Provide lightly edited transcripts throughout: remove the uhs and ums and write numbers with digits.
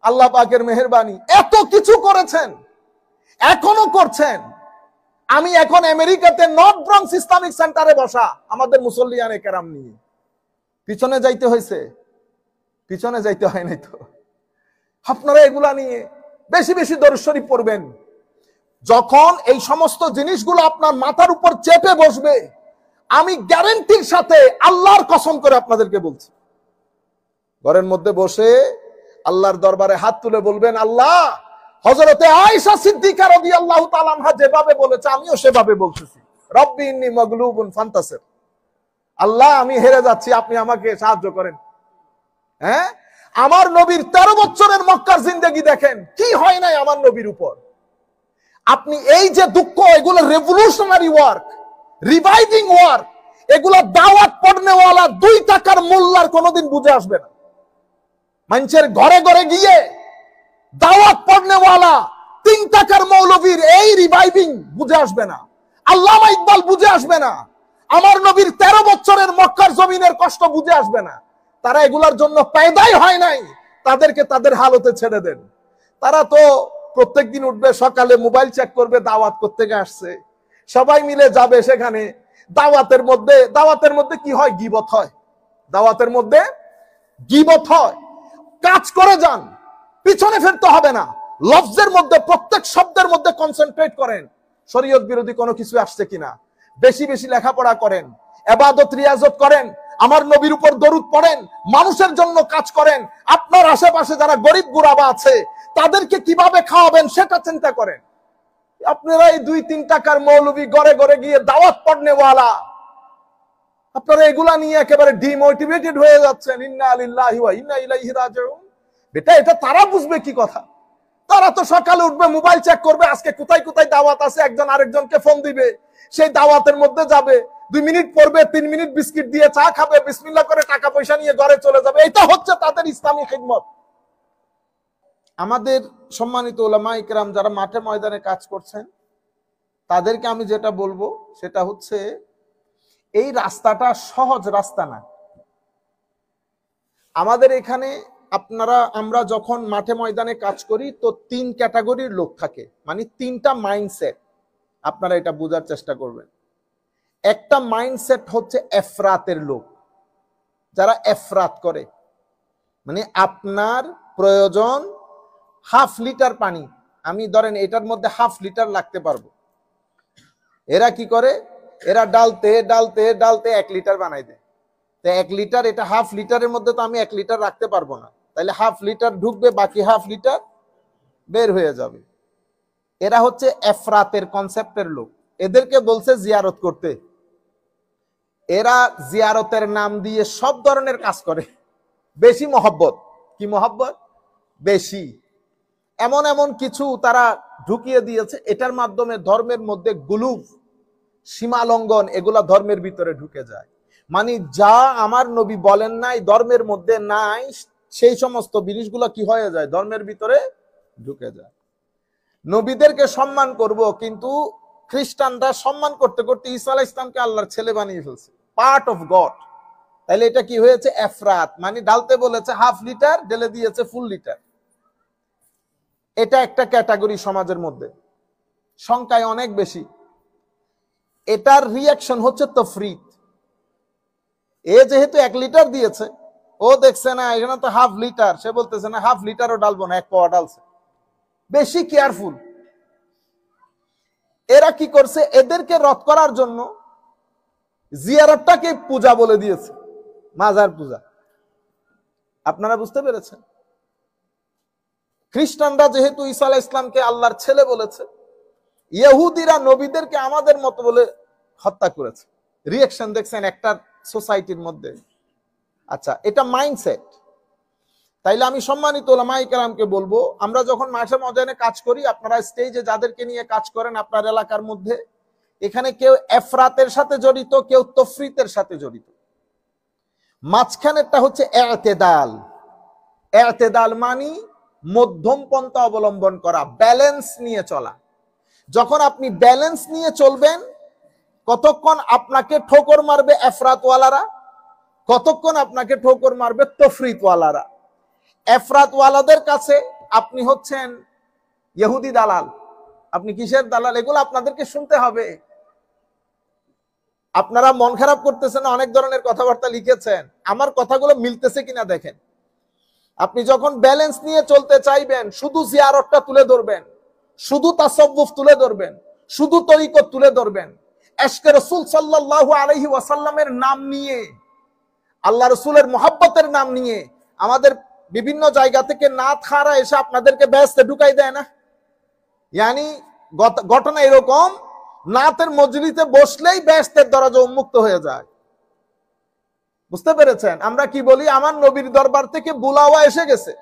আল্লাহ পাকের মেহেরবানি, এত কিছু করেছেন, এখনো করছেন। আমি এখন আমেরিকাতে নর্থ ব্রঙ্কস ইসলামিক সেন্টারে বসা আমাদের মুসল্লিয়ানে কেরাম নিয়ে, পিছনে যাইতে হয়েছে? পিছনে যাইতে হয় নাই তো। আপনারা এগুলা নিয়ে বেশি বেশি দরুদ শরীফ পড়বেন। যখন এই সমস্ত জিনিসগুলো আপনার মাথার উপর চেপে বসবে, আমি গ্যারান্টির সাথে আল্লাহর কসম করে আপনাদেরকে বলছি, ঘরের মধ্যে বসে আল্লাহর দরবারে হাত তুলে বলবেন, আল্লাহ হযরতে আয়েশা সিদ্দিকা রাদিয়াল্লাহু তাআলা আনহা যেভাবে বলেছে আমিও সেভাবে বলতেছি, রব্বি ইন্নী মাগলুবুন ফান্তাসির, আল্লাহ আমি হেরে যাচ্ছি, আপনি আমাকে সাহায্য করেন। হ্যাঁ, আমার নবীর 13 বছরের মক্কার জিন্দেগি দেখেন, কি হয় নাই আমার নবীর উপর। আপনি এই যে দুঃখ, এগুলো রেভলিউশনারি ওয়ার্ক, রিভাইভিং ওয়ার্ক, এগুলো দাওয়াত পড়নেওয়ালা 2 টাকার মোল্লার কোনোদিন বুঝে আসবে না। মানুষের ঘরে ঘরে গিয়ে দাওয়াত পড়নেওয়ালা 3 টাকার মৌলবীর এই রিভাইভিং বুঝে আসবে না, আল্লামা ইকবাল বুঝে আসবে না, আমার নবীর 13 বছরের মক্কার জমিনের কষ্ট বুঝে আসবে না। তারা এগুলার জন্য পয়দাই হয় নাই, তাদেরকে তাদের হালতে ছেড়ে দেন। তারা তো প্রত্যেকদিন উঠবে সকালে, মোবাইল চেক করবে, দাওয়াত করতে আসছে, সবাই মিলে যাবে সেখানে। দাওয়াতের মধ্যে কি হয়? গীবত হয়। দাওয়াতের মধ্যে গীবত হয়। কাজ করে যান, পিছনে ফিরতে হবে না। লফজের মধ্যে, প্রত্যেক শব্দের মধ্যে কনসেন্ট্রেট করেন, শরীয়ত বিরোধী কোনো কিছু আসছে কিনা। বেশি বেশি লেখাপড়া করেন, ইবাদত রিয়াজত করেন, আমার নবীর উপর দরুদ পড়েন, মানুষের জন্য কাজ করেন। আপনার আশেপাশে যারা গরিব গুরাবা আছে তাদেরকে কিভাবে খাওয়াবেন সেটা চিন্তা করেন। আপনারা এই 2-3 টাকার মৌলবী ঘরে ঘরে গিয়ে দাওয়াত পড়নেওয়ালা, আপনারা এগুলা নিয়ে একেবারে ডিমোটিভেটেড হয়ে যাচ্ছেন। ইন্না লিল্লাহি ওয়া ইন্না ইলাইহি রাজিউন। বেটা, এটা তারা বুঝবে কি কথা? তারা তো সকালে উঠবে, মোবাইল চেক করবে, আজকে কোথায় কোথায় দাওয়াত আছে, একজন আরেকজনকে ফোন দিবে, সেই দাওয়াতের মধ্যে যাবে, 2 মিনিট পড়বে, 3 মিনিট বিস্কিট দিয়ে চা খাবে, বিসমিল্লাহ করে টাকা পয়সা নিয়ে ঘরে চলে যাবে। এটা হচ্ছে তাদের ইসলামী খিদমত। আমাদের সম্মানিত উলামায়ে কেরাম যারা মাঠে ময়দানে কাজ করছেন, তাদেরকে আমি যেটা বলবো সেটা হচ্ছে, এই রাস্তাটা সহজ রাস্তা না। আমাদের এখানে আমরা যখন মাঠে ময়দানে কাজ করি তো 3 ক্যাটাগরির লোক থাকে, মানে 3টা মাইন্ডসেট। আপনারা এটা বোঝার চেষ্টা করবেন। একটা মাইন্ডসেট হচ্ছে এফরাতের লোক, যারা এফরাত করে, মানে আপনার প্রয়োজন 1/2 লিটার পানি, আমি ধরেন এটার মধ্যে 1/2 লিটার লাগতে পারবো। এরা কি করে? এরা ডালতে ডালতে ডালতে 1 লিটার বানাই দেয়। তো 1 লিটার, এটা 1/2 লিটারের মধ্যে তো আমি 1 লিটার রাখতে পারবো না, তাহলে 1/2 লিটার ঢুকবে, বাকি 1/2 লিটার বের হয়ে যাবে। এরা হচ্ছে এফরাতের কনসেপ্টের লোক। এদেরকে বলছে জিয়ারত করতে। এরা জিয়ারতের নাম দিয়ে সব ধরনের কাজ করে, বেশি মহব্বত। কি মহব্বত? বেশি। এমন এমন কিছু তারা ঢুকিয়ে দিয়েছে, এটার মাধ্যমে ধর্মের মধ্যে গুলুফ, সীমা লঙ্ঘন, এগুলা ধর্মের ভিতরে ঢুকে যায়। মানে যা আমার নবী বলেন নাই, ধর্মের মধ্যে নাই, সেই সমস্ত জিনিসগুলো কি হয়ে যায়? ধর্মের ভিতরে ঢুকে যায়। নবীদেরকে সম্মান করব, কিন্তু খ্রিস্টানরা সম্মান করতে করতে ঈসা আলাইহিস সালামকে আল্লাহর ছেলে বানিয়ে ফেলছে, পার্ট অফ গড। তাহলে এটা কি হয়েছে? এফরাত, মানে ঢালতে বলেছে 1/2 লিটার, ঢেলে দিয়েছে ফুল লিটার। এটা একটা ক্যাটাগরি সমাজের মধ্যে, সংখ্যায় অনেক বেশি। এটার রিয়াকশন হচ্ছে তফরিত। এ যেহেতু 1 লিটার দিয়েছে, ও দেখছে না এখানে তো 1/2 লিটার, সে বলতেছে না 1/2 লিটারও ডালবো না, 1 পাওয়া ডালছে। বেশি কেয়ারফুল। এরা কি করছে? এদেরকে রদ করার জন্য জিয়ারতটাকে পূজা বলে দিয়েছে, মাজার পূজা। আপনারা বুঝতে পেরেছেন? খ্রিস্টানরা যেহেতু ঈসা আলাইহিস সালামকে আল্লাহর ছেলে বলেছে, ইহুদিরা নবীদেরকে আমাদের মতো বলে হত্যা করেছে। রিঅ্যাকশন দেখছেন একটা সোসাইটির মধ্যে। আচ্ছা, এটা মাইন্ডসেট। তাইলে আমি সম্মানিত উলামায়ে কেরামকে বলবো, আমরা যখন মাঠে ময়দানে কাজ করি, আপনারা স্টেজে যাদেরকে নিয়ে কাজ করেন আপনার এলাকার মধ্যে, এখানে কেউ এফরাতের সাথে জড়িত, কেউ তফরিতের সাথে জড়িত। মাঝখানেরটা হচ্ছে ইতিদাল। ইতিদাল মানে মধ্যম পন্থা অবলম্বন করা, ব্যালেন্স নিয়ে চলা। যখন আপনি ব্যালেন্স নিয়ে চলবেন, কতক্ষণ আপনাকে ঠোকর মারবে এফরাতওয়ালারা, কতক্ষণ আপনাকে ঠোকর মারবে তফরিতওয়ালারা। এফরাতওয়ালাদের কাছে আপনি হচ্ছেন ইহুদি দালাল, আপনি কিসের দালাল, এগুলো আপনাদেরকে শুনতে হবে। আপনারা মন খারাপ করতেছেন, অনেক ধরনের কথাবার্তা লিখেছেন, আমার কথাগুলো মিলতেছে কিনা দেখেন। আপনি যখন ব্যালেন্স নিয়ে চলতে চাইবেন, শুধু জিয়ারতটা তুলে ধরবেন, শুধু তাসাউফ তুলে ধরবেন, শুধু তরিকত তুলে ধরবেন, ইশকে রাসূল সাল্লাল্লাহু আলাইহি ওয়াসাল্লামের নাম নিয়ে, আল্লাহ রাসূলের মুহাব্বতের নাম নিয়ে আমাদের বিভিন্ন জায়গা থেকে নাত খারা এসে আপনাদেরকে ব্যস্তে ঢুকাই দেয় না। ইয়ানি ঘটনা এরকম, নাতের মজলিসে বসলেই ব্যস্তের দরজা উন্মুক্ত হয়ে যায়। বুঝতে পেরেছেন? আমরা কি বলি, আমার নবীর দরবার থেকে বুলাওয়া এসে গেছে,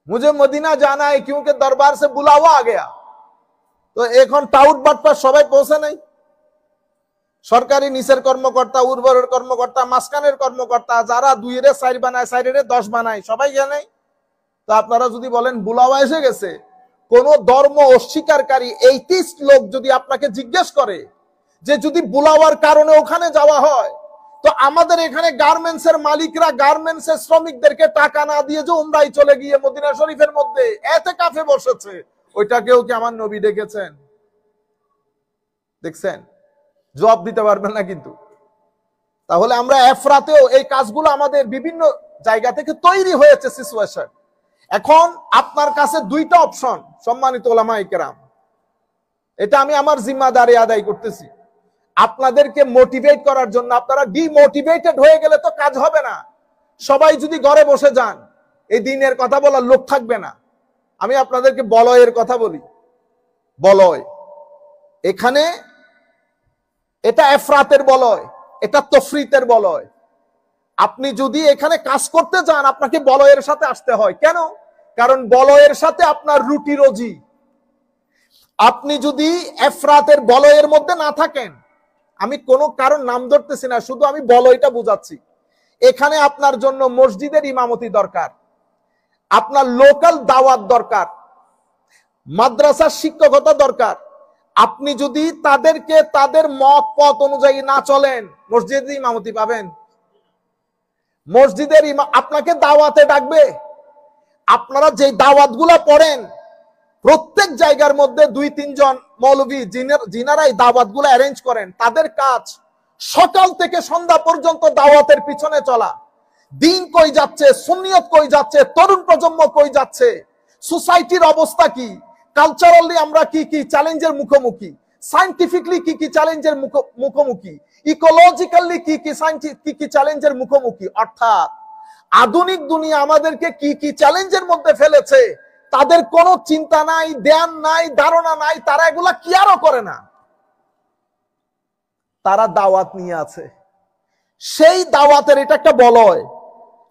মুঝে মদিনা জানা है क्योंकि दरबार से बुलावा आ गया। তো এখন টাউট বাটপার সবাই পৌঁছে নাই, সরকারি নিচের কর্মকর্তা, উর্বরের কর্মকর্তা, মাসকানের কর্মকর্তা, যারা 2 এর 4 বানায়, 4 এর 10 বানায়, সবাই জানে। তো আপনারা যদি বলেন বুলাওয়া এসে গেছে, কোন ধর্ম অস্বীকারী এইটিস্ট লোক যদি আপনাকে জিজ্ঞেস করে যে যদি বুলাওয়ার কারণে ওখানে যাওয়া হয়, তো আমাদের এখানে গার্মেন্টস এর মালিকরা গার্মেন্টস এর শ্রমিকদেরকে টাকা না দিয়ে যে উমরায় চলে গিয়ে মদিনা শরীফের মধ্যে ইতিকাফে বসেছে, ওইটাকেও কি আমার নবী ডেকেছেন? দেখছেন? জবাব দিতে পারবেন না কিন্তু। তাহলে আমরা এফরাতেও এই কাজগুলো আমাদের বিভিন্ন জায়গা থেকে তৈরি হয়েছে সিচুয়েশন। এখন আপনার কাছে 2টা অপশন, সম্মানিত উলামায়ে কেরাম, এটা আমি আমার জিম্মাদারি আদায় করতেছি আপনাদেরকে মোটিভেট করার জন্য। আপনারা ডিমোটিভেটেড হয়ে গেলে তো কাজ হবে না। সবাই যদি ঘরে বসে যান, এই দিনের কথা বলার লোক থাকবে না। আমি আপনাদেরকে বলয়ের কথা বলি। বলয় এখানে, এটা এফরাতের বলয়, এটা তফরিতের বলয়। আপনি যদি এখানে কাজ করতে যান, আপনাকে বলয়ের সাথে আসতে হয়। কেন? কারণ বলয়ের সাথে আপনার রুটি রুজি। আপনি যদি এফরাতের বলয়ের মধ্যে না থাকেন, আমি কোনো কারণ নাম ধরতেছি না, শুধু আমি বলয়টা বুঝাচ্ছি। এখানে আপনার জন্য মসজিদের ইমামতি দরকার, আপনার লোকাল দাওয়াত দরকার, মাদ্রাসার শিক্ষকতা দরকার। আপনি যদি তাদেরকে তাদের মত পথ অনুযায়ী না চলেন, মসজিদের ইমামতি পাবেন? মসজিদের আপনাকে দাওয়াতে ডাকবে। আপনারা যে দাওয়াতগুলা পড়েন, প্রত্যেক জায়গার মধ্যে 2-3 জন মৌলভী যিনারা এই দাওয়াতগুলো অ্যারেঞ্জ করেন, তাদের কাজ সকাল থেকে সন্ধ্যা পর্যন্ত দাওয়াতের পিছনে চলা। দিন কই যাচ্ছে, সুন্নিয়ত কই যাচ্ছে, তরুণ প্রজন্ম কই যাচ্ছে, সোসাইটির অবস্থা কি, কালচারালি আমরা কি কি চ্যালেঞ্জের মুখোমুখি, সায়েন্টিফিকলি কি কি চ্যালেঞ্জের মুখোমুখি, ইকোলজিক্যালি কি কি চ্যালেঞ্জের মুখোমুখি। অর্থাৎ আধুনিক দুনিয়া আমাদেরকে কি কি চ্যালেঞ্জের মধ্যে ফেলেছে, তাদের কোনো চিন্তা নাই, ধ্যান নাই, ধারণা নাই, তারা এগুলা কেয়ারও করে না। তারা দাওয়াত নিয়ে আছে, সেই দাওয়াতের এটা একটা বলয়।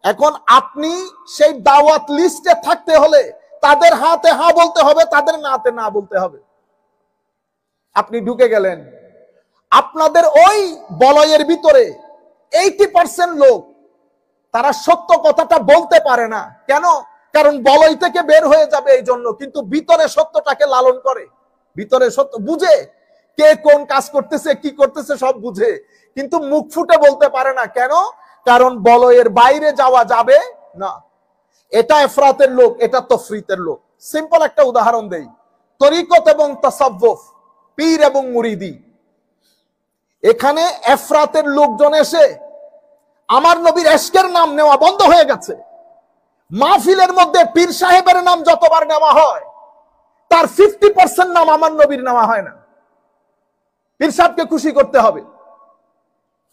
এখন আপনি সেই দাওয়াত লিস্টে থাকতে হলে তাদের হাতে হা বলতে হবে, তাদের নাতে না বলতে হবে। আপনি ঢুকে গেলেন, আপনাদের ওই বলয়ের ভিতরে 80% লোক তারা সত্য কথাটা বলতে পারে না। কেন? কারণ বলয় থেকে বের হয়ে যাবে এই জন্য, কিন্তু ভিতরে সত্যটাকে লালন করে, ভিতরে সত্য বুঝে, কে কোন কাজ করতেছে, কি করতেছে সব বুঝে, কিন্তু মুখ ফুটে বলতে পারে না। কেন? কারণ বলয়ের বাইরে যাওয়া যাবে না। এটা এফরাতের লোক, এটা তফরিতের লোক। সিম্পল একটা উদাহরণ দেই, তরিকত এবং তাসাউফ, পীর এবং মুরিদি। এখানে এফরাতের লোকজন এসে আমার নবীর ইশকের নাম নেওয়া বন্ধ হয়ে গেছে। মাহফিলের মধ্যে পীর সাহেবের নাম যতবার নেওয়া হয়, তার 50% নাম আমার নবীর নেওয়া হয় না। পীর সাহেবকে খুশি করতে হবে।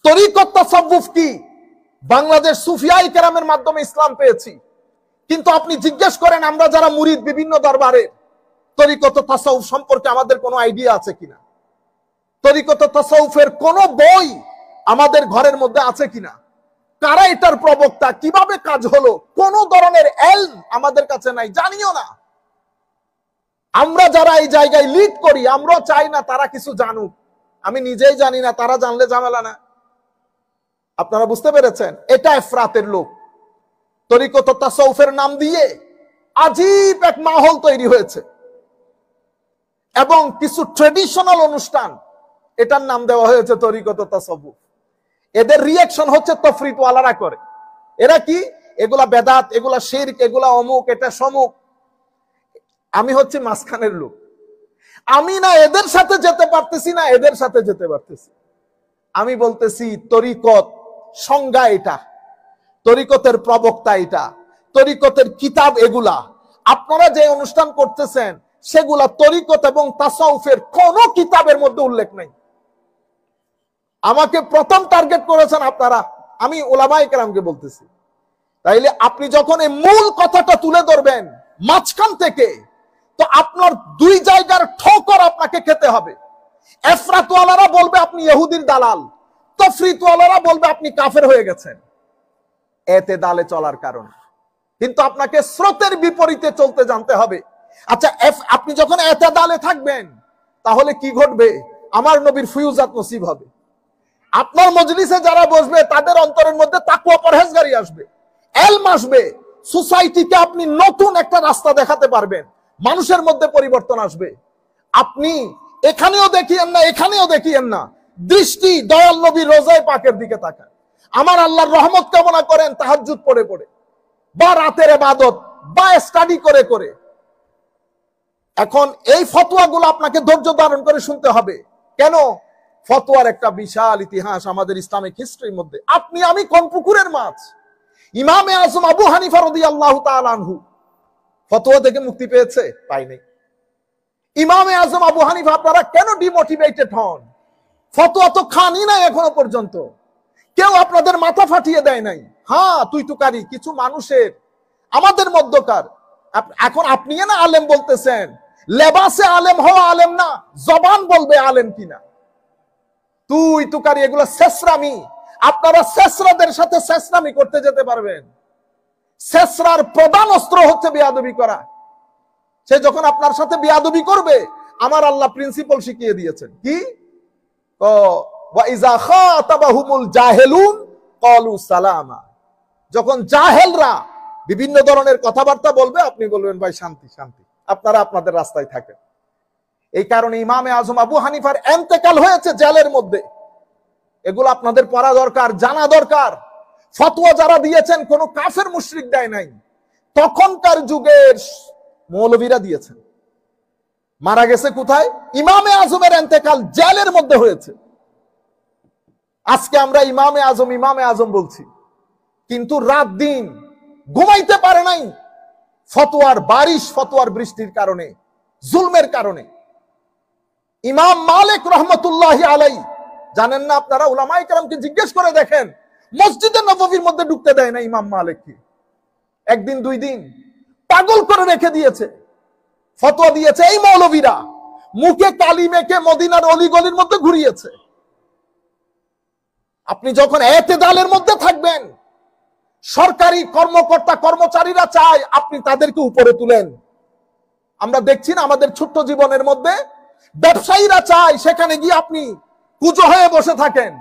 তরিকত তাসাউফ কি? বাংলাদেশ সুফিয়ায়ে কেরামের মাধ্যমে ইসলাম পেয়েছি, কিন্তু আপনি জিজ্ঞেস করেন আমরা যারা মুরিদ বিভিন্ন দরবারে, তরিকত তাসাউফ সম্পর্কে আমাদের কোনো আইডিয়া আছে কিনা? তরিকত তাসাউফের কোন বই আমাদের ঘরের মধ্যে আছে কিনা? কারা এটার প্রবক্তা, কিভাবে কাজ হলো, কোন ধরনের ইলম আমাদের কাছে নাই, জানিও না। আমরা যারা এই জায়গায় লিড করি, আমরা চাই না তারা কিছু জানুক। আমি নিজেই জানি না, তারা জানলে ঝামেলা না। আপনারা বুঝতে পেরেছেন? এটা এফরাতের লোক। তরিকত তাসাউফের নাম দিয়ে আজীব এক মাহল তৈরি হয়েছে, এবং কিছু ট্রেডিশনাল অনুষ্ঠান এটার নাম দেওয়া হয়েছে তরিকত তাসাউফ। এদের রিঅ্যাকশন হচ্ছে তফরিত ওয়ালারা করে। এরা কি? এগুলা বেদাত, এগুলা শিরক, এগুলা অমুক, এটা সমুক। আমি হচ্ছে মাঝখানের লোক। আমি না এদের সাথে যেতে পারতেছি না এদের সাথে যেতে পারতেছি। আমি বলতেছি তরিকত সংজ্ঞা এটা, তরিকতের প্রবক্তা এটা, তরিকতের কিতাব এগুলা। আপনারা যে অনুষ্ঠান করতেছেন সেগুলা তরিকত এবং তাসাউফের কোন কিতাবের মধ্যে উল্লেখ নাই। আমাকে প্রথম টার্গেট করেছেন আপনারা, আমি উলামায়ে কেরামকে বলতেছি। তাইলে আপনি যখন এই মূল কথাটা তুলে ধরবেন মাঝখান থেকে, তো আপনার দুই জায়গার ঠোকর আপনাকে খেতে হবে। এফরাতওয়ালারা বলবে আপনি ইহুদির দালাল, তফরিতওয়ালারা বলবে আপনি কাফের হয়ে গেছেন এতেদালে চলার কারণে। কিন্তু আপনাকে স্রোতের বিপরীতে চলতে জানতে হবে। আচ্ছা, আপনি যখন এতেদালে থাকবেন তাহলে কি ঘটবে? আমার নবীর ফিউজাত নসিব হবে। আপনার মজলিসে যারা বসবে তাদের অন্তরের মধ্যে তাকওয়া পরহেজগারি আসবে, এলম আসবে। সোসাইটিকে আপনি নতুন একটা রাস্তা দেখাতে পারবেন, মানুষের মধ্যে পরিবর্তন আসবে। আপনি এখানেও দেখিয়েন না এখানেও দেখিয়েন না, দৃষ্টি দয়াল নবীর রোজায়ে পাকের দিকে তাকান। আমার আল্লাহর রহমত কামনা করেন তাহাজ্জুদ পড়ে পড়ে, বা রাতের ইবাদত, বা স্টাডি করে করে। এখন এই ফতোয়াগুলো আপনাকে ধৈর্য ধারণ করে শুনতে হবে। কেন? ফতোয়ার একটা বিশাল ইতিহাস আমাদের ইসলামিক হিস্ট্রির মধ্যে। আপনি আমি কোন পুকুরের মাছ? ইমামে আজম আবু হানিফা রাদিয়াল্লাহু তাআলা আনহু ফতোয়া থেকে মুক্তি পেয়েছে? পায়নি। ইমামে আজম আবু হানিফা, আপনারা কেন ডিমোটিভেটেড হন? ফতোয়া তো খানি নাই এখনো পর্যন্ত, কেউ আপনাদের মাথা ফাটিয়ে দেয় নাই। হ্যাঁ, তুই তুকারি কিছু মানুষের আমাদের মধ্যকার। এখন আপনি না আলেম বলতেছেন, লেবাসে আলেম হওয়া আলেম না, জবান বলবে আলেম কিনা। তুই তুকারি এগুলো শেষরামি। আপনারা শেষরাদের সাথে শেষরামি করতে যেতে পারবেন? শেষরার প্রধান অস্ত্র হচ্ছে বেয়াদবি করা। সে যখন আপনার সাথে বেয়াদবি করবে, আমার আল্লাহ প্রিন্সিপাল শিখিয়ে দিয়েছেন কি? ওয়াইজা খাতাবাহুমুল জাহেলুন ক্বালু সালামা। যখন জাহেলরা বিভিন্ন ধরনের কথাবার্তা বলবে, আপনি বলবেন ভাই শান্তি শান্তি, আপনারা আপনাদের রাস্তায় থাকেন। এই কারণে ইমামে আজম আবু হানিফার ইন্তেকাল হয়েছে জেলের মধ্যে। এগুলো আপনাদের পড়া দরকার, জানা দরকার। ফতোয়া যারা দিয়েছেন কোন কাফের মুশরিক দেয় নাই, তখনকার যুগের মৌলবীরা দিয়েছেন। মারা গেছে কোথায়? ইমামে আজমের ইন্তেকাল জেলের মধ্যে হয়েছে। আজকে আমরা ইমামে আজম বলছি, কিন্তু রাত দিন ঘুমাইতে পারে নাই ফতোয়ার বারিশ, ফতোয়ার বৃষ্টির কারণে, জুলমের কারণে। ইমাম মালিক রহমতুল্লাহি আলাইহি, জানেন না আপনারা? উলামায়ে কেরামকে জিজ্ঞেস করে দেখেন, মসজিদে নববীর মধ্যে ঢুকতে দেয় না ইমাম মালিককে। একদিন দুই দিন পাগল করে রেখে দিয়েছে। ফতোয়া দিয়েছে এই মৌলবীরা, মুখে কালি মেখে মদিনার অলিগলির মধ্যে ঘুরিয়েছে। আপনি যখন এতেদালের মধ্যে থাকবেন, সরকারি কর্মকর্তা কর্মচারীরা চায় আপনি তাদেরকে উপরে তুলেন। আমরা দেখছি না আমাদের ছোট্ট জীবনের মধ্যে, ব্যবসায়ীরা চায় সেখানে গিয়ে আপনি কুজো হয়ে বসে থাকেন।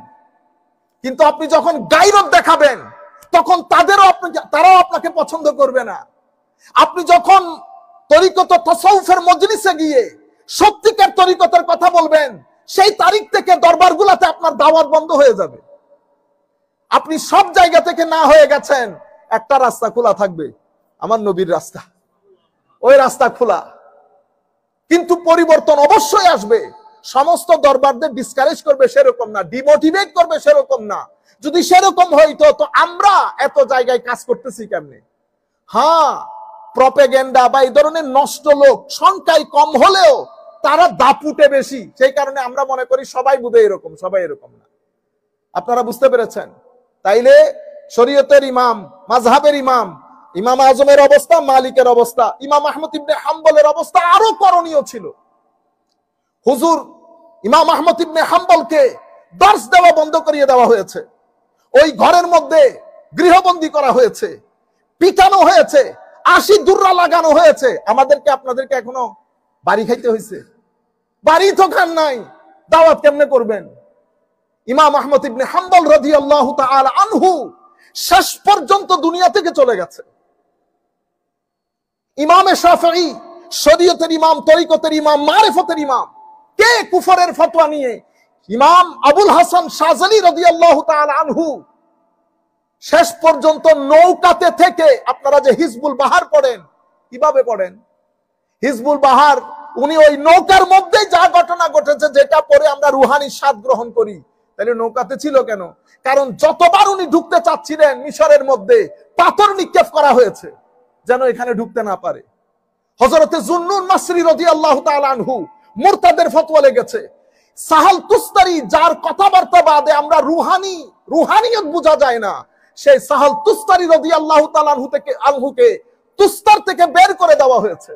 কিন্তু আপনি যখন গায়রত দেখাবেন, তখন তারাও আপনাকে পছন্দ করবে না। আপনি যখন তরিকত তাসাউফের মজলিসে গিয়ে সত্যিকার তরিকতের কথা বলবেন, সেই তারিখ থেকে দরবারগুলোতে আপনার দাওয়াত বন্ধ হয়ে যাবে। আপনি সব জায়গা থেকে না হয়ে গেছেন, একটা রাস্তা খোলা থাকবে, আমার নবীর রাস্তা, ওই রাস্তা খোলা। কিন্তু পরিবর্তন অবশ্যই আসবে। সমস্ত দরবারদের ডিসকারেজ করবে সেরকম না, ডিমোটিভেট করবে সেরকম না। যদি সেরকম হইতো তো আমরা এত জায়গায় কাজ করতেছি কেমনে? হ্যাঁ, প্রপেগেন্ডা বা এই ধরনের নষ্ট লোক সংখ্যায় কম হলেও তারা দাপুটে বেশি। সেই কারণে আমরা মনে করি সবাই বোধহয় এরকম, সবাই এরকম না। আপনারা বুঝতে পেরেছেন? তাইলে শরীয়তের ইমাম, মাযহাবের ইমাম, ইমাম আজমের অবস্থা, মালিকের অবস্থা, ইমাম আহমদ ইবনে হাম্বলের অবস্থা আরো করণীয় ছিল। হুজুর ইমাম আহমদ ইবনে হাম্বলকে দর্স দেওয়া বন্ধ করিয়ে দেওয়া হয়েছে, ওই ঘরের মধ্যে গৃহবন্দী করা হয়েছে, পিটানো হয়েছে, 80 দুর্রা লাগানো হয়েছে। আমাদেরকে আপনাদেরকে এখনো বাড়ি খাইতে হয়েছে। বাড়ি তো খান নাই, দাওয়াত কেমনে করবেন? ইমাম আহমদ ইবনে হাম্বল রাদিয়াল্লাহু তাআলা আনহু শেষ পর্যন্ত দুনিয়া থেকে চলে গেছে। ইমামে শাফিঈ, শরীয়তের ইমাম, তরিকতের ইমাম, মারিফতের ইমাম, কে কুফরের ফতোয়া নিয়ে ইমাম আবুল হাসান শাযলি রাদিয়াল্লাহু তাআলা আনহু শেষ পর্যন্ত নৌকাতে থেকে আপনারা যে হিজবুল বাহার পড়েন, কিভাবে পড়েন? হিজবুল বাহার উনি ওই নৌকার মধ্যেই যা ঘটনা ঘটেছে যেটা পরে আমরা রুহানি স্বাদ গ্রহণ করি। তাহলে নৌকাতে ছিল কেন? কারণ যতবার উনি ঢুকতে চাচ্ছিলেন মিশরের মধ্যে পাথর নিক্ষেপ করা হয়েছে যেন এখানে ঢুকতে না পারে। হযরতে জুন্নুন মাসরি রাদিয়াল্লাহু তাআলা আনহু মুরতাদের ফতোয়া লেগেছে। সাহাল তুস্তারি যার কথাবার্তা বাদে আমরা রুহানিয়ত বোঝা যায় না, সেই সাহাল তুস্তারি রাদিয়াল্লাহু তাআলা আনহুকে তুস্তার থেকে বের করে দেওয়া হয়েছে।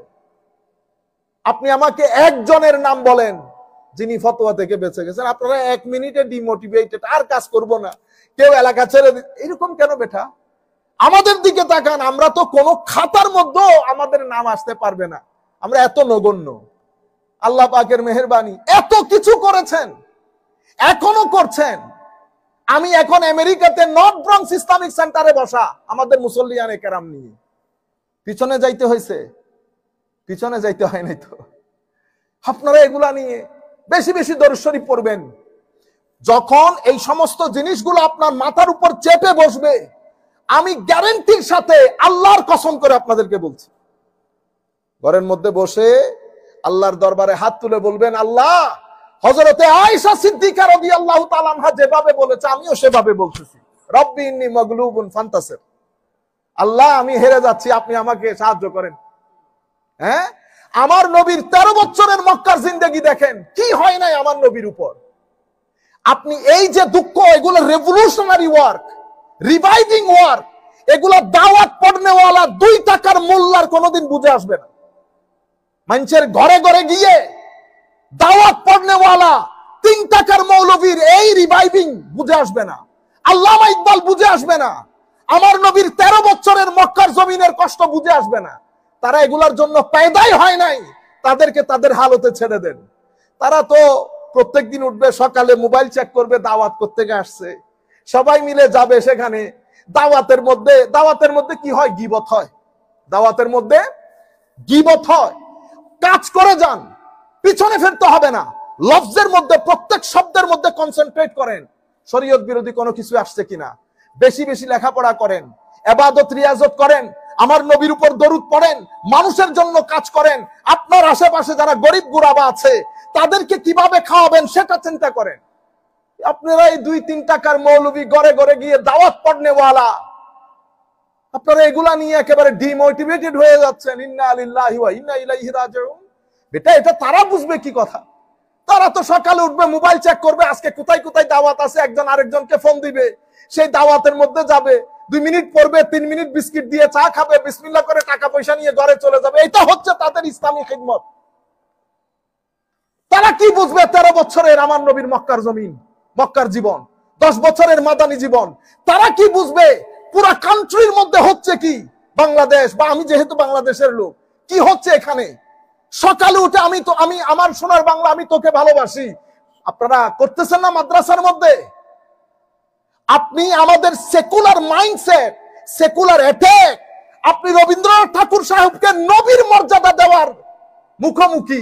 আপনি আমাকে একজনের নাম বলেন যিনি ফতোয়া থেকে বেঁচে গেছেন। আপনারা 1 মিনিটে ডিমোটিভেটেড, আর কাজ করব না, কেউ এলাকা ছেড়ে এরকম কেন বেটা? আমাদের দিকে তাকান, আমরা তো কোনো খাতার মধ্যেও আমাদের নাম আসতে পারবে না, আমরা এত নগণ্য। আল্লাহ পাকের মেহেরবানি, এত কিছু করেছেন, এখনো করছেন। আমি এখন আমেরিকাতে নর্থ ব্রঙ্কস ইসলামিক সেন্টারে বসা আমাদের মুসল্লিয়ানে কেরাম নিয়ে। পিছনে যাইতে হয়েছে? পিছনে যাইতে হয় নাই তো। আপনারা এগুলা নিয়ে বেশি বেশি দরুদ শরীফ পড়বেন। যখন এই সমস্ত জিনিসগুলো আপনার মাথার উপর চেপে বসবে, আমি গ্যারান্টির সাথে আল্লাহর কসম করে আপনাদেরকে বলছি, ঘরের মধ্যে বসে আল্লাহর দরবারে হাত তুলে বলবেন, আল্লাহ হযরতে আয়েশা সিদ্দিকা রাদিয়াল্লাহু তাআলা আনহা যেভাবে বলেছে আমিও সেভাবে বলতেছি, রব্বি ইন্নী মাগলুবুন ফান্তাসির, আল্লাহ আমি হেরে যাচ্ছি, আপনি আমাকে সাহায্য করেন। হ্যাঁ, আমার নবীর 13 বছরের মক্কার জিন্দেগি দেখেন, কি হয় নাই আমার নবীর উপর। আপনি এই যে দুঃখ, এগুলো রেভলিউশনারি ওয়ার্ক, রিভাইভিং ওয়ার্ক, এগুলো দাওয়াত পড়নেওয়ালা 2 টাকার মোল্লার কোনোদিন বুঝে আসবে না। মানুষের ঘরে ঘরে গিয়ে দাওয়াত পড়নেওয়ালা 3 টাকার মৌলবীর এই রিভাইভিং বুঝে আসবে না, আল্লামা ইকবাল বুঝে আসবে না, আমার নবীর 13 বছরের মক্কার জমিনের কষ্ট বুঝে আসবে না। তারা এগুলার জন্য পয়দাই হয় নাই, তাদেরকে তাদের হালতে ছেড়ে দেন। তারা তো প্রত্যেকদিন উঠবে সকালে, মোবাইল চেক করবে, দাওয়াত করতে আসছে, সবাই মিলে যাবে সেখানে। দাওয়াতের মধ্যে কি হয়? গীবত হয়। দাওয়াতের মধ্যে গীবত হয়। কাজ করে যান, পিছনে ফিরতে হবে না। লফজের মধ্যে, প্রত্যেক শব্দের মধ্যে কনসেন্ট্রেট করেন, শরীয়ত বিরোধী কোনো কিছু আসছে কিনা। বেশি বেশি লেখাপড়া করেন, ইবাদত রিয়াজত করেন, আমার নবীর উপর দরুদ পড়েন, মানুষের জন্য কাজ করেন। আপনার আশেপাশে যারা গরিব গুরাবা আছে তাদেরকে কিভাবে খাওয়াবেন সেটা চিন্তা করেন। আপনারা এই 2-3 টাকার মৌলবী ঘরে ঘরে গিয়ে দাওয়াত পড়নেওয়ালা, আপনারা এগুলা নিয়ে একেবারে ডিমোটিভেটেড হয়ে যাচ্ছেন। ইন্না লিল্লাহি ওয়া ইন্না ইলাইহি রাজিউন। বেটা, এটা তারা বুঝবে কি কথা? তারা তো সকালে উঠবে, মোবাইল চেক করবে, আজকে কোথায় কোথায় দাওয়াত আছে, একজন আরেকজনকে ফোন দিবে, সেই দাওয়াতের মধ্যে যাবে, 2 মিনিট পড়বে, 3 মিনিট বিস্কিট দিয়ে চা খাবে, বিসমিল্লাহ করে টাকা পয়সা নিয়ে ঘরে চলে যাবে। এটা হচ্ছে তাদের ইসলামী খিদমত। তারা কি বুঝবে 13 বছরের আমার নবীর মক্কার জমিন, মক্কার জীবন, 10 বছরের মাদানী জীবন? তারা কি বুঝবে পুরা কান্ট্রির মধ্যে হচ্ছে কি? বাংলাদেশ, বা আমি যেহেতু বাংলাদেশের লোক, কি হচ্ছে এখানে? সকালে উঠে আমি আমার সোনার বাংলা, আমি তোকে ভালোবাসি, আপনারা করতেছেন না মাদ্রাসার মধ্যে? আপনি আমাদের সেকুলার মাইন্ডসেট, সেকুলার অ্যাটাক, আপনি রবীন্দ্রনাথ ঠাকুর সাহেবকে নবীর মর্যাদা দেওয়ার মুখোমুখি।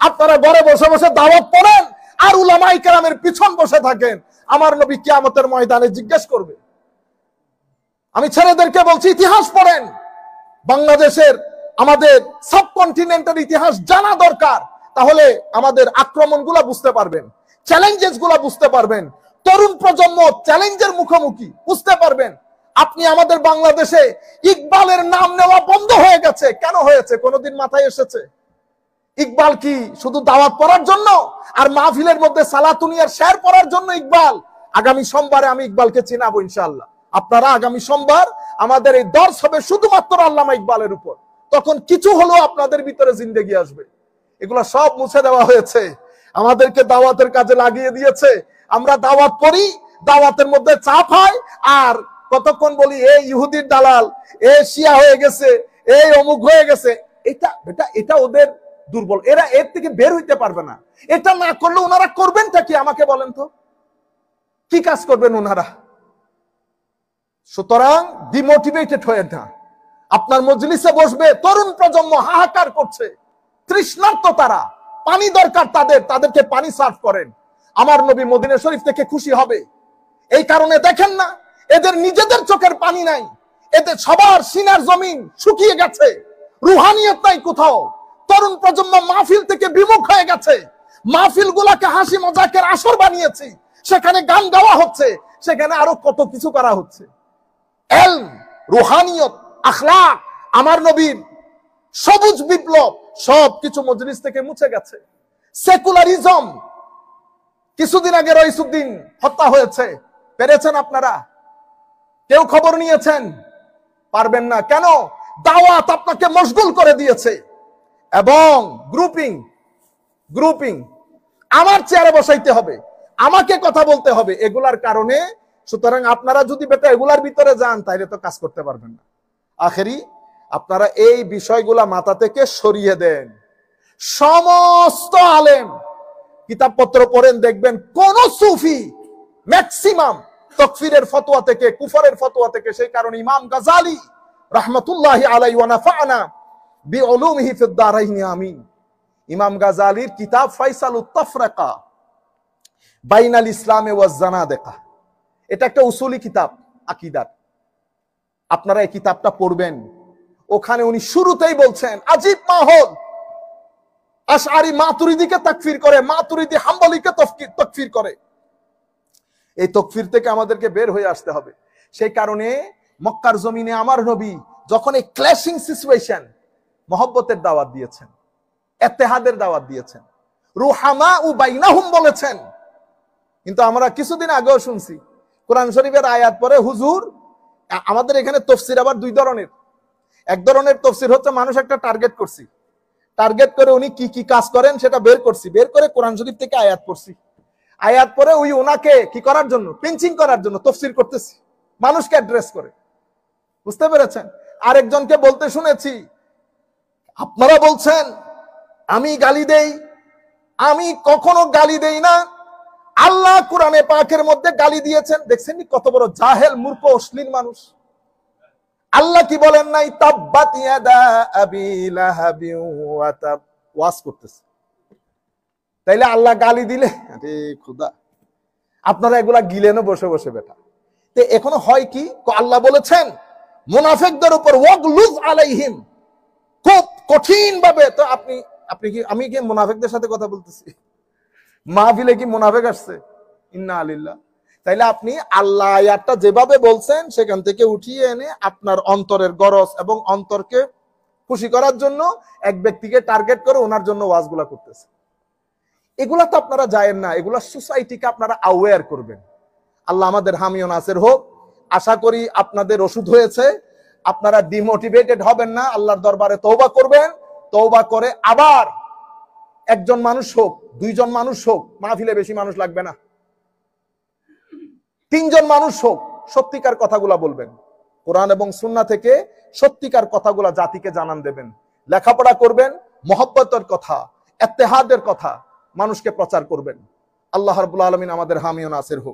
আপনারা ঘরে বসে বসে দাওয়াত পড়েন আর উলামায়ে কেরামের পিছন বসে থাকেন। আমার নবী কিয়ামতের ময়দানে জিজ্ঞেস করবে। আমি ছেলেদেরকে বলছি, ইতিহাস পড়েন, বাংলাদেশের, আমাদের সাবকন্টিনেন্টের ইতিহাস জানা দরকার। তাহলে আমাদের আক্রমণগুলো বুঝতে পারবেন, চ্যালেঞ্জেস গুলা বুঝতে পারবেন, তরুণ প্রজন্ম চ্যালেঞ্জের মুখোমুখি, বুঝতে পারবেন। আপনি আমাদের বাংলাদেশে ইকবালের নাম নেওয়া বন্ধ হয়ে গেছে। কেন হয়েছে? কোনদিন মাথায় এসেছে? ইকবাল কি শুধু দাওয়াত পড়ার জন্য আর মাহফিলের মধ্যে সালাতুনিয়ার শের পড়ার জন্য ইকবাল? আগামী সোমবারে আমি ইকবালকে চিনাবো ইনশাআল্লাহ। আপনারা আগামী সোমবার আমাদের এই দর্শ হবে শুধুমাত্র আল্লামা ইকবালের উপর। তখন কিছু হলেও আপনাদের ভিতরে জিন্দেগি আসবে। এগুলা সব মুছে দেওয়া হয়েছে, আমাদেরকে দাওয়াতের কাজে লাগিয়ে দিয়েছে। আমরা দাওয়াত করি, দাওয়াতের মধ্যে চাপ হয়, আর কতক্ষণ বলি এই ইহুদির দালাল, এ শিয়া হয়ে গেছে, এই অমুক হয়ে গেছে। এটা ওদের দুর্বল, এরা এর থেকে বের হইতে পারবে না। এটা না করলে ওনারা করবেনটা কি আমাকে বলেন তো? কি কাজ করবেন ওনারা? সুতরাং ডিমোটিভেটেড হয়ে না। আপনার মজলিসে বসবে তরুণ প্রজন্ম, হাহাকার করছে, তৃষ্ণার্ত, তারা পানি দরকার, তাদেরকে পানি সার্ভ করেন। আমার নবী মদিনা শরীফ থেকে খুশি হবে। এই কারণে দেখেন না, এদের নিজেদের চোখের পানি নাই, এদের সবার সিনার জমিন শুকিয়ে গেছে, রুহানিয়ত নাই কোথাও। তরুণ প্রজন্ম মাহফিল থেকে বিমুখ হয়ে গেছে। মাহফিল গুলাকে হাসি মজাকের আসর বানিয়েছি, সেখানে গান গাওয়া হচ্ছে, সেখানে আরো কত কিছু করা হচ্ছে। এলম, রুহানিয়ত, আখলাক, আমার নবীর সবুজ বিপ্লব সবকিছু মজলিস থেকে মুছে গেছে। সেকুলারিজম, কিছুদিন আগে রইসুদ্দিন হত্যা হয়েছে, পেরেছেন আপনারা? কেউ খবর নিয়েছেন? পারবেন না। কেন? দাওয়াত আপনাকে মশগুল করে দিয়েছে। এবং গ্রুপিং গ্রুপিং আমার চেয়ারে বসাইতে হবে, আমাকে কথা বলতে হবে, এগুলার কারণে। সুতরাং আপনারা যদি বেটা এগুলার ভিতরে যান তাহলে তো কাজ করতে পারবেন না। আখেরি আপনারা এই বিষয়গুলা মাথা থেকে সরিয়ে দেন। সমস্ত আলেম কিতাবপত্র পড়েন, দেখবেন কোন সুফি ম্যাক্সিমাম তাকফিরের ফতোয়া থেকে, কুফরের ফতোয়া থেকে। সেই কারণে ইমাম গাজালি রাহমাতুল্লাহি আলাইহি ওয়া নাফা'না বিউলুমিহি ফিদ দারাইন আমিন, ইমাম গাজালির কিতাব ফাইসালুত তাফরিকা বাইনাল ইসলামে ওয়াজ জানাদিকা, এটা একটা উসুলি কিতাব আকীদার। আপনারা এই কিতাবটা পড়বেন। ওখানে উনি শুরুতেই বলছেন, আজীব মাহল, আশআরি মাতুরিদিকে তাকফির করে, মাতুরিদি হাম্বলিকে তাকফির করে। এই তাকফির থেকে আমাদেরকে বের হয়ে আসতে হবে। সেই কারণে মক্কার জমিনে আমার নবী যখন এই ক্ল্যাশিং সিচুয়েশন, মহব্বতের দাওয়াত দিয়েছেন, ইত্তেহাদের দাওয়াত দিয়েছেন, রুহামা উ বাইনাহুম বলেছেন। কিন্তু আমরা কিছুদিন আগেও শুনছি কোরআন শরীফের আয়াত পরে হুজুর, আমাদের এখানে তাফসীর আবার দুই ধরনের। এক ধরনের তাফসীর হচ্ছে মানুষ একটা টার্গেট করছি, টার্গেট করে উনি কি কি কাজ করেন সেটা বের করছি, বের করে কোরআন শরীফ থেকে আয়াত পড়ছি, আয়াত পরে ওই ওনাকে কি করার জন্য, পিঞ্চিং করার জন্য তাফসীর করতেছি, মানুষকে অ্যাড্রেস করে। বুঝতে পেরেছেন? আরেকজনকে বলতে শুনেছি, আপনারা বলছেন আমি গালি দেই, আমি কখনো গালি দেই না, আল্লাহ কোরআনে পাকের মধ্যে গালি দিয়েছেন। দেখছেন কত বড় জাহেল, মূর্খ, অশ্লীল মানুষ। আল্লাহ কি বলেন নাই? তাব্বাত ইয়াদা আবি লাহাবি ওয়া তাব, ওয়াজ করতেছে। তাইলে আল্লাহ গালি দিলে, আরে খোদা, আপনারা এগুলা গিলেনও বসে বসে বেটা। তো এখনো হয় কি, আল্লাহ বলেছেন মুনাফিকদের উপর ওয়াগলুজ আলাইহিম, খুব কঠিন ভাবে। তো আপনি কি, আমি কি মুনাফিকদের সাথে কথা বলতেছি? মাহফিলে কি মুনাফিক আসছে? ইন্না লিল্লাহ। তাইলে আপনি আল্লাহ আয়াতটা যেভাবে বলছেন সেখান থেকে উঠিয়ে এনে আপনার অন্তরের গরজ এবং অন্তরকে খুশি করার জন্য এক ব্যক্তিকে টার্গেট করে ওনার জন্য ওয়াজগুলা করতেছে। এগুলা তো আপনারা জানেন না, এগুলা সোসাইটিকে আপনারা অ্যাওয়্যার করবেন। আল্লাহ আমাদের হামি ও নাসির হোক। আশা করি আপনাদের ওষুধ হয়েছে, আপনারা ডিমোটিভেটেড হবেন না, আল্লাহর দরবারে তওবা করবেন। তওবা করে আবার একজন মানুষ হোক, দুইজন মানুষ হোক, মাহফিলে বেশি মানুষ লাগবে না, তিনজন মানুষ হোক, সত্যিকার কথাগুলা বলবেন। কোরআন এবং সুন্নাহ থেকে সত্যিকার কথাগুলা জাতিকে জানান দেবেন। লেখাপড়া করবেন, মহব্বতের কথা, ইত্তেহাদের কথা মানুষকে প্রচার করবেন। আল্লাহ রাব্বুল আলামিন আমাদের হামি ও নাসির হোক।